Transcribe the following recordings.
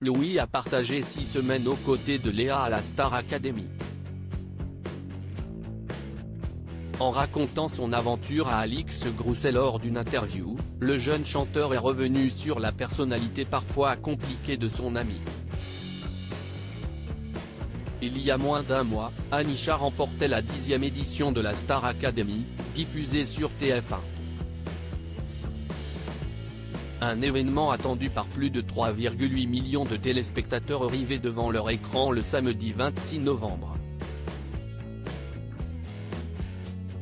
Louis a partagé 6 semaines aux côtés de Léa à la Star Academy. En racontant son aventure à Alix Grousset lors d'une interview, le jeune chanteur est revenu sur la personnalité parfois compliquée de son ami. Il y a moins d'un mois, Anisha remportait la 10e édition de la Star Academy, diffusée sur TF1. Un événement attendu par plus de 3,8 millions de téléspectateurs arrivés devant leur écran le samedi 26 novembre.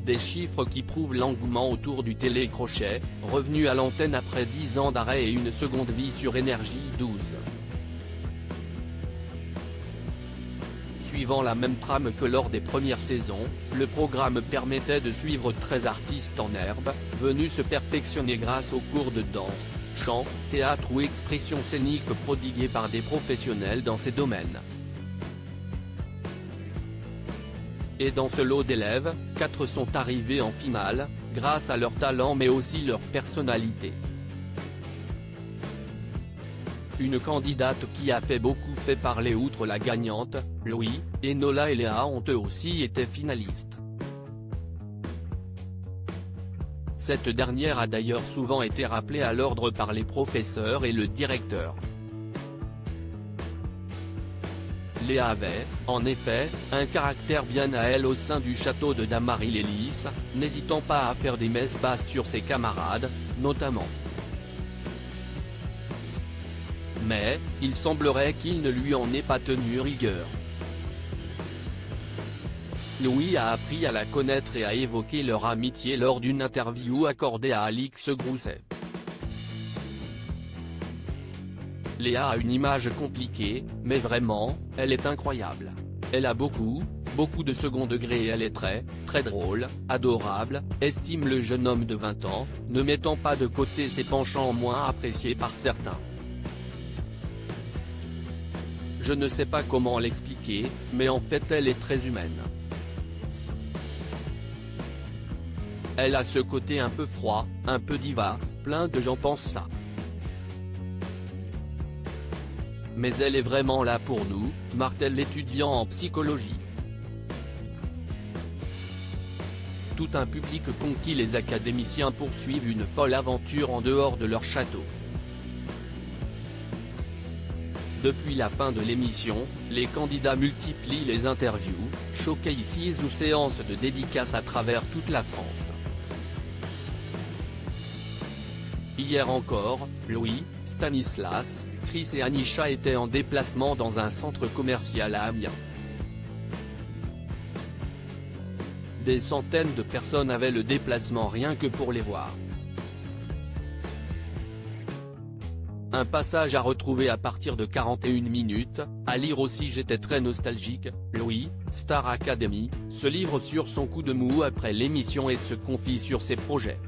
Des chiffres qui prouvent l'engouement autour du télécrochet, revenu à l'antenne après 10 ans d'arrêt et une seconde vie sur Énergie 12. Suivant la même trame que lors des premières saisons, le programme permettait de suivre 13 artistes en herbe, venus se perfectionner grâce aux cours de danse, chant, théâtre ou expression scénique prodigués par des professionnels dans ces domaines. Et dans ce lot d'élèves, 4 sont arrivés en finale, grâce à leur talent mais aussi leur personnalité. Une candidate qui a fait beaucoup fait parler outre la gagnante, Louis, Enola et Léa ont eux aussi été finalistes. Cette dernière a d'ailleurs souvent été rappelée à l'ordre par les professeurs et le directeur. Léa avait, en effet, un caractère bien à elle au sein du château de Damary-lès-Lys, n'hésitant pas à faire des messes basses sur ses camarades, notamment. Mais, il semblerait qu'il ne lui en ait pas tenu rigueur. Louis a appris à la connaître et a évoqué leur amitié lors d'une interview accordée à Alix Grousset. Léa a une image compliquée, mais vraiment, elle est incroyable. Elle a beaucoup de second degré et elle est très drôle, adorable, estime le jeune homme de 20 ans, ne mettant pas de côté ses penchants moins appréciés par certains. Je ne sais pas comment l'expliquer, mais en fait elle est très humaine. Elle a ce côté un peu froid, un peu diva, plein de gens pensent ça. Mais elle est vraiment là pour nous, martèle l'étudiant en psychologie. Tout un public conquis, les académiciens poursuivent une folle aventure en dehors de leur château. Depuis la fin de l'émission, les candidats multiplient les interviews, showcases ou séances de dédicaces à travers toute la France. Hier encore, Louis, Stanislas, Chris et Anisha étaient en déplacement dans un centre commercial à Amiens. Des centaines de personnes avaient le déplacement rien que pour les voir. Un passage à retrouver à partir de 41 minutes, à lire aussi. J'étais très nostalgique, Louis, Star Academy, se livre sur son coup de mou après l'émission et se confie sur ses projets.